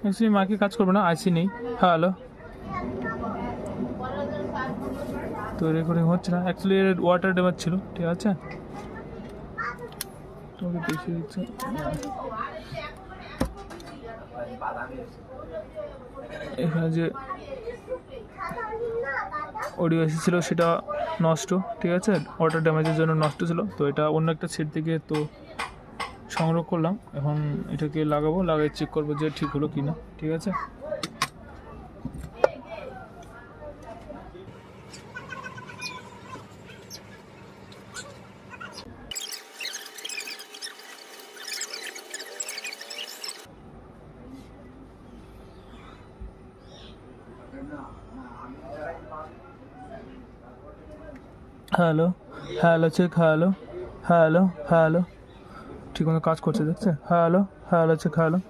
Actually মাকে কাজ করবে না, আইসি নেই। হ্যালো, তো রেকর্ডিং হচ্ছে না অ্যাকচুয়ালি, এর ওয়াটার ড্যামেজ ছিল, ঠিক আছে। তোমাকে দেখিয়ে দিচ্ছে। এখানে যে অডিও এসেছিলো সেটা নষ্ট, ঠিক আছে, ওয়াটার ড্যামেজের জন্য নষ্ট ছিল। তো এটা অন্য একটা সেট থেকে তো সংগ্রহ করলাম, এখন এটাকে লাগাবো, লাগাই চেক করবো যে ঠিক হলো কি না, ঠিক আছে। Hello, hello check, hello hello hello, ঠিক মতো কাজ করছে দেখছে। Hello, hello check, hello.